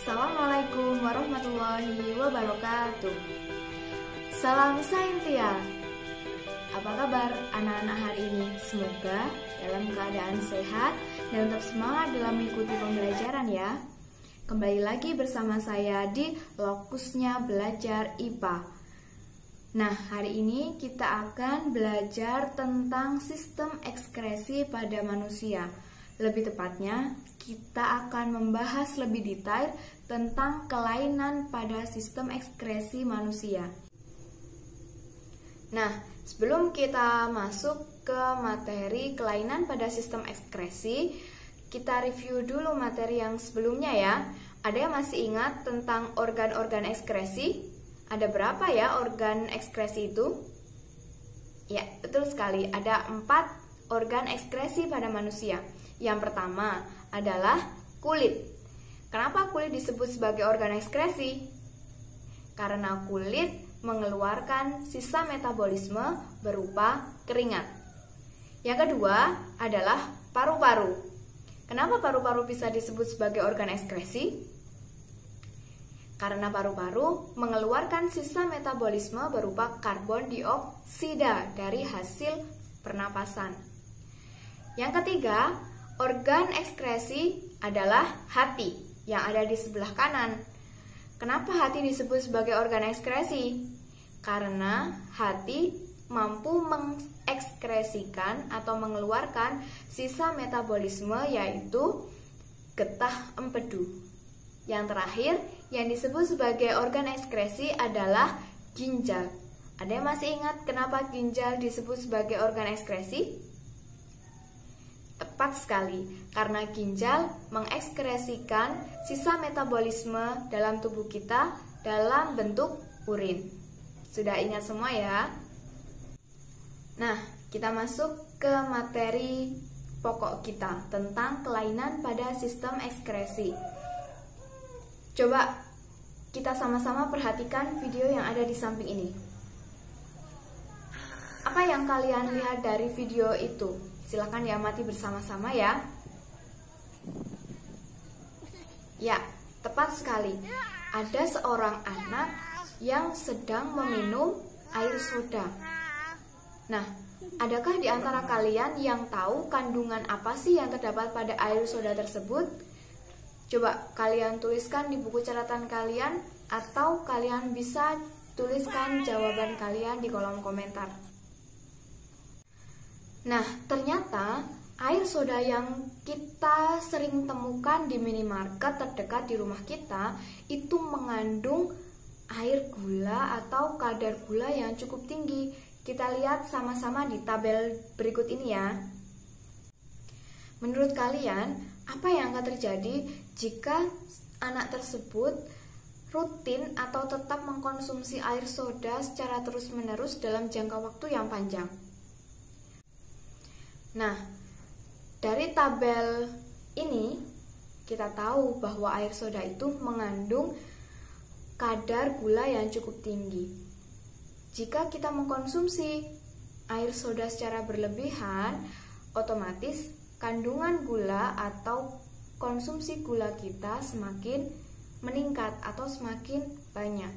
Assalamualaikum warahmatullahi wabarakatuh. Salam Saintia. Apa kabar anak-anak hari ini? Semoga dalam keadaan sehat dan tetap semangat dalam mengikuti pembelajaran ya. Kembali lagi bersama saya di Lokusnya Belajar IPA. Nah, hari ini kita akan belajar tentang sistem ekskresi pada manusia. Lebih tepatnya, kita akan membahas lebih detail tentang kelainan pada sistem ekskresi manusia. Nah, sebelum kita masuk ke materi kelainan pada sistem ekskresi, kita review dulu materi yang sebelumnya ya. Ada yang masih ingat tentang organ-organ ekskresi? Ada berapa ya organ ekskresi itu? Ya, betul sekali. Ada 4 organ ekskresi pada manusia. Yang pertama adalah kulit. Kenapa kulit disebut sebagai organ ekskresi? Karena kulit mengeluarkan sisa metabolisme berupa keringat. Yang kedua adalah paru-paru. Kenapa paru-paru bisa disebut sebagai organ ekskresi? Karena paru-paru mengeluarkan sisa metabolisme berupa karbon dioksida dari hasil pernapasan. Yang ketiga, organ ekskresi adalah hati yang ada di sebelah kanan. Kenapa hati disebut sebagai organ ekskresi? Karena hati mampu mengekskresikan atau mengeluarkan sisa metabolisme yaitu getah empedu. Yang terakhir yang disebut sebagai organ ekskresi adalah ginjal. Ada yang masih ingat kenapa ginjal disebut sebagai organ ekskresi? Tepat sekali, karena ginjal mengekskresikan sisa metabolisme dalam tubuh kita dalam bentuk urin. Sudah ingat semua ya? Nah, kita masuk ke materi pokok kita tentang kelainan pada sistem ekskresi. Coba kita sama-sama perhatikan video yang ada di samping ini. Apa yang kalian lihat dari video itu? Silakan diamati bersama-sama ya. Ya, tepat sekali. Ada seorang anak yang sedang meminum air soda. Nah, adakah di antara kalian yang tahu kandungan apa sih yang terdapat pada air soda tersebut? Coba kalian tuliskan di buku catatan kalian atau kalian bisa tuliskan jawaban kalian di kolom komentar. Nah, ternyata air soda yang kita sering temukan di minimarket terdekat di rumah kita itu mengandung air gula atau kadar gula yang cukup tinggi. Kita lihat sama-sama di tabel berikut ini ya. Menurut kalian, apa yang akan terjadi jika anak tersebut rutin atau tetap mengkonsumsi air soda secara terus-menerus dalam jangka waktu yang panjang? Nah, dari tabel ini kita tahu bahwa air soda itu mengandung kadar gula yang cukup tinggi. Jika kita mengkonsumsi air soda secara berlebihan, otomatis kandungan gula atau konsumsi gula kita semakin meningkat atau semakin banyak.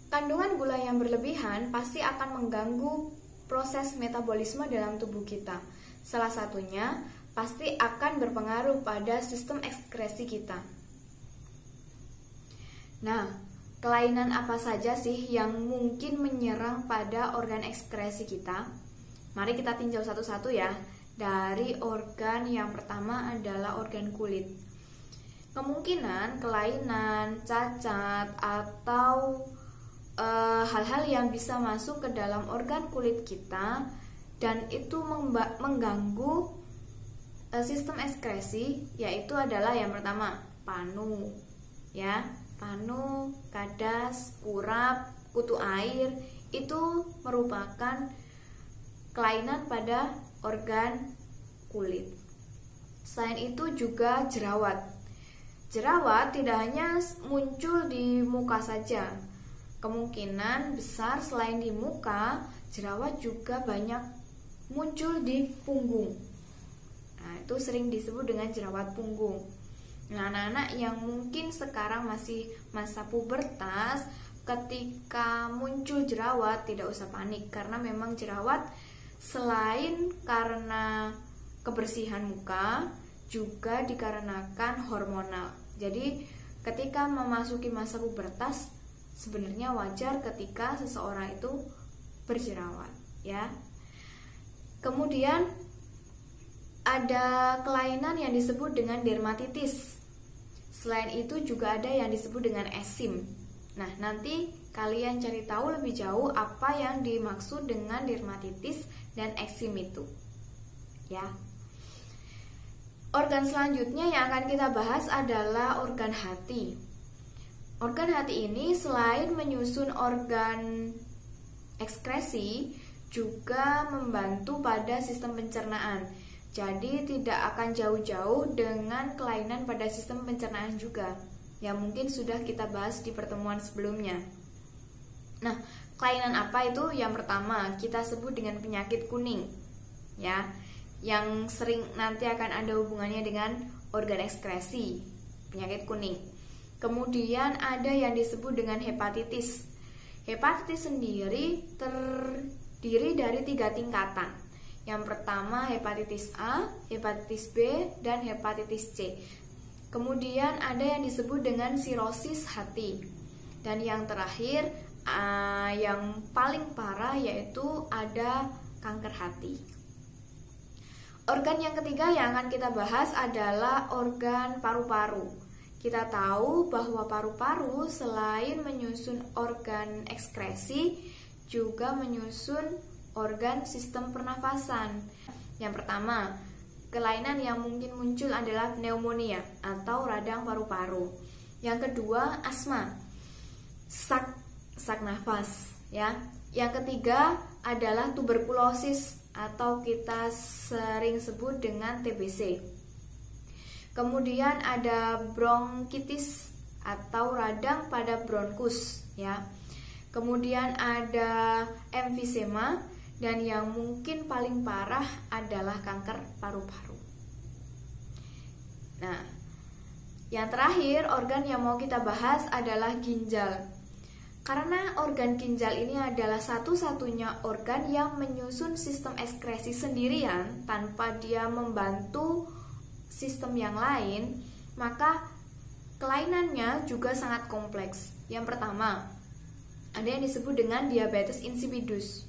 Kandungan gula yang berlebihan pasti akan mengganggu proses metabolisme dalam tubuh kita. Salah satunya pasti akan berpengaruh pada sistem ekskresi kita. Nah, kelainan apa saja sih yang mungkin menyerang pada organ ekskresi kita? Mari kita tinjau satu-satu ya. Dari organ yang pertama adalah organ kulit. Kemungkinan kelainan, cacat, atau hal-hal yang bisa masuk ke dalam organ kulit kita dan itu mengganggu sistem ekskresi, yaitu adalah yang pertama panu ya, panu, kadas, kurap, kutu air itu merupakan kelainan pada organ kulit. Selain itu juga jerawat. Jerawat tidak hanya muncul di muka saja. Kemungkinan besar selain di muka, jerawat juga banyak muncul di punggung. Nah, itu sering disebut dengan jerawat punggung. Nah, anak-anak yang mungkin sekarang masih masa pubertas, ketika muncul jerawat tidak usah panik, karena memang jerawat selain karena kebersihan muka juga dikarenakan hormonal. Jadi ketika memasuki masa pubertas sebenarnya wajar ketika seseorang itu berjerawat, ya. Kemudian ada kelainan yang disebut dengan dermatitis. Selain itu juga ada yang disebut dengan eksim. Nah, nanti kalian cari tahu lebih jauh apa yang dimaksud dengan dermatitis dan eksim itu, ya. Organ selanjutnya yang akan kita bahas adalah organ hati. Organ hati ini selain menyusun organ ekskresi, juga membantu pada sistem pencernaan. Jadi tidak akan jauh-jauh dengan kelainan pada sistem pencernaan juga, yang mungkin sudah kita bahas di pertemuan sebelumnya. Nah, kelainan apa itu? Yang pertama kita sebut dengan penyakit kuning, ya, yang sering nanti akan ada hubungannya dengan organ ekskresi, penyakit kuning. Kemudian ada yang disebut dengan hepatitis. Hepatitis sendiri terdiri dari 3 tingkatan. Yang pertama hepatitis A, hepatitis B, dan hepatitis C. Kemudian ada yang disebut dengan sirosis hati. Dan yang terakhir, yang paling parah yaitu ada kanker hati. Organ yang ketiga yang akan kita bahas adalah organ paru-paru. Kita tahu bahwa paru-paru selain menyusun organ ekskresi, juga menyusun organ sistem pernafasan. Yang pertama, kelainan yang mungkin muncul adalah pneumonia atau radang paru-paru. Yang kedua, asma, sak nafas, ya. Yang ketiga adalah tuberkulosis atau kita sering sebut dengan TBC. Kemudian ada bronkitis atau radang pada bronkus, ya. Kemudian ada emfisema, dan yang mungkin paling parah adalah kanker paru-paru. Nah, yang terakhir organ yang mau kita bahas adalah ginjal. Karena organ ginjal ini adalah satu-satunya organ yang menyusun sistem ekskresi sendirian tanpa dia membantu sistem yang lain, maka kelainannya juga sangat kompleks. Yang pertama, ada yang disebut dengan diabetes insipidus.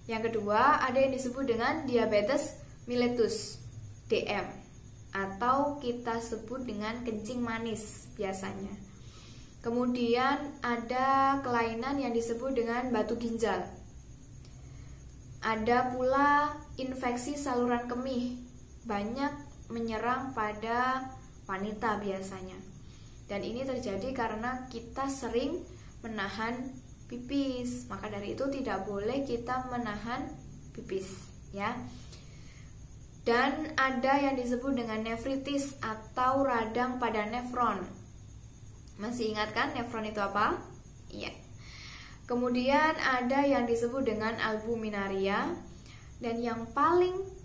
Yang kedua, ada yang disebut dengan diabetes mellitus, DM, atau kita sebut dengan kencing manis biasanya. Kemudian ada kelainan yang disebut dengan batu ginjal. Ada pula infeksi saluran kemih, banyak menyerang pada wanita biasanya. Dan ini terjadi karena kita sering menahan pipis. Maka dari itu tidak boleh kita menahan pipis, ya. Dan ada yang disebut dengan nefritis atau radang pada nefron. Masih ingat kan nefron itu apa? Iya. Kemudian ada yang disebut dengan albuminaria. Dan yang paling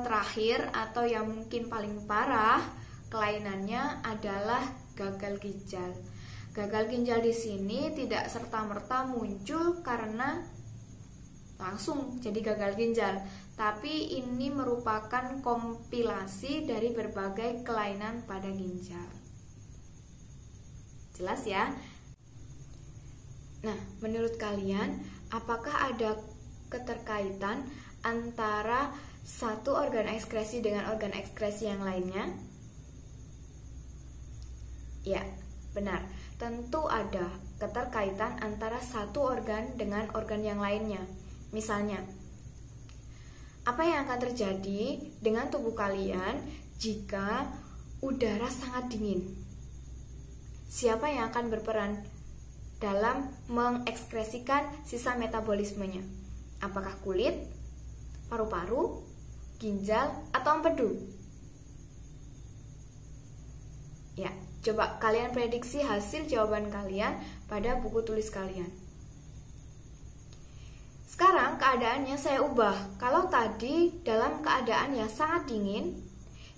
terakhir atau yang mungkin paling parah kelainannya adalah gagal ginjal. Gagal ginjal di sini tidak serta-merta muncul karena langsung jadi gagal ginjal, tapi ini merupakan kompilasi dari berbagai kelainan pada ginjal. Jelas ya? Nah, menurut kalian apakah ada keterkaitan antara satu organ ekskresi dengan organ ekskresi yang lainnya? Ya, benar. Tentu ada keterkaitan antara satu organ dengan organ yang lainnya. Misalnya, apa yang akan terjadi dengan tubuh kalian jika udara sangat dingin? Siapa yang akan berperan dalam mengekskresikan sisa metabolismenya? Apakah kulit, paru-paru, ginjal, atau empedu? Ya, coba kalian prediksi hasil jawaban kalian pada buku tulis kalian. Sekarang keadaannya saya ubah. Kalau tadi dalam keadaan yang sangat dingin,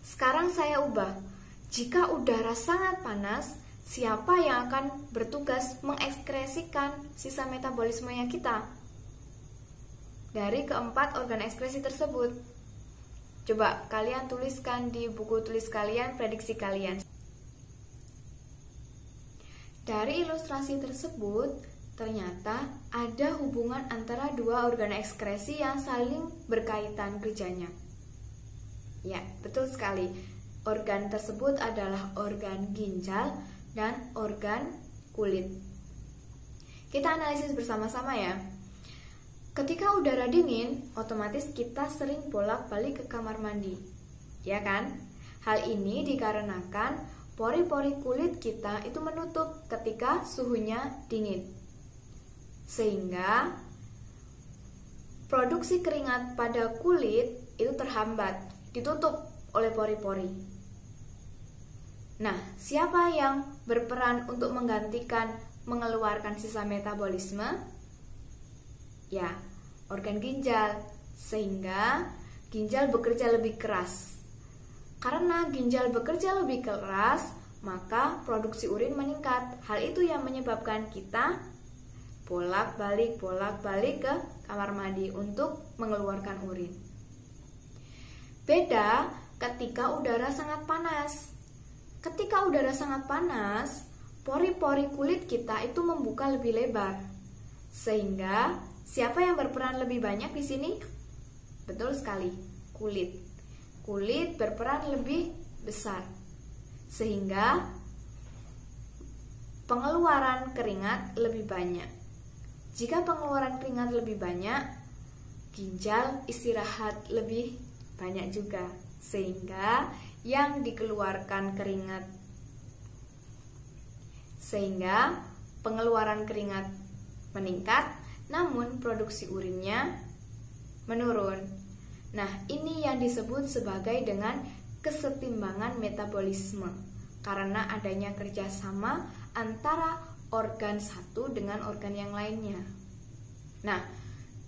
Sekarang saya ubah. Jika udara sangat panas, siapa yang akan bertugas mengekskresikan sisa metabolismenya kita? Dari keempat organ ekskresi tersebut. Coba kalian tuliskan di buku tulis kalian prediksi kalian. Dari ilustrasi tersebut, ternyata ada hubungan antara dua organ ekskresi yang saling berkaitan kerjanya. Ya, betul sekali. Organ tersebut adalah organ ginjal dan organ kulit. Kita analisis bersama-sama ya. Ketika udara dingin, otomatis kita sering bolak-balik ke kamar mandi, ya kan? Hal ini dikarenakan pori-pori kulit kita itu menutup ketika suhunya dingin. Sehingga produksi keringat pada kulit itu terhambat, ditutup oleh pori-pori. Nah, siapa yang berperan untuk menggantikan mengeluarkan sisa metabolisme? Ya, organ ginjal, sehingga ginjal bekerja lebih keras. Karena ginjal bekerja lebih keras, maka produksi urin meningkat. Hal itu yang menyebabkan kita bolak-balik ke kamar mandi untuk mengeluarkan urin. Beda ketika udara sangat panas. Ketika udara sangat panas, pori-pori kulit kita itu membuka lebih lebar. Sehingga siapa yang berperan lebih banyak di sini? Betul sekali, kulit. Kulit berperan lebih besar. Sehingga pengeluaran keringat lebih banyak. Jika pengeluaran keringat lebih banyak, ginjal istirahat lebih banyak juga. Sehingga yang dikeluarkan keringat. Sehingga pengeluaran keringat meningkat, namun produksi urinnya menurun. Nah, ini yang disebut sebagai dengan kesetimbangan metabolisme, karena adanya kerjasama antara organ satu dengan organ yang lainnya. Nah,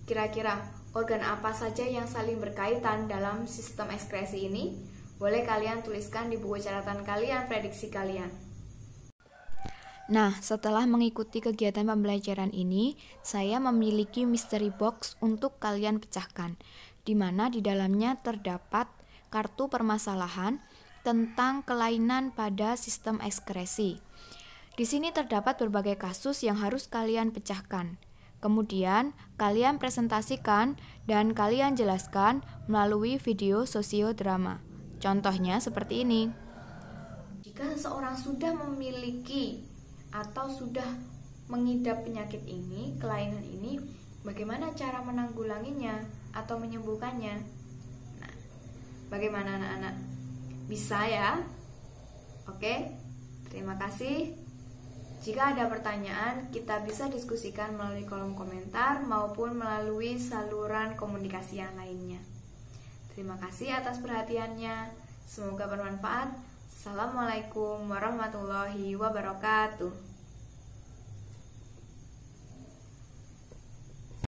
kira-kira organ apa saja yang saling berkaitan dalam sistem ekskresi ini? Boleh kalian tuliskan di buku catatan kalian, prediksi kalian. Nah, setelah mengikuti kegiatan pembelajaran ini, saya memiliki mystery box untuk kalian pecahkan, di mana di dalamnya terdapat kartu permasalahan tentang kelainan pada sistem ekskresi. Di sini terdapat berbagai kasus yang harus kalian pecahkan. Kemudian, kalian presentasikan dan kalian jelaskan melalui video sosiodrama. Contohnya seperti ini. Jika seseorang sudah memiliki atau sudah mengidap penyakit ini, kelainan ini, bagaimana cara menanggulanginya atau menyembuhkannya? Nah, bagaimana anak-anak? Bisa ya? Oke, terima kasih. Jika ada pertanyaan, kita bisa diskusikan melalui kolom komentar maupun melalui saluran komunikasi yang lainnya. Terima kasih atas perhatiannya. Semoga bermanfaat. Assalamualaikum warahmatullahi wabarakatuh.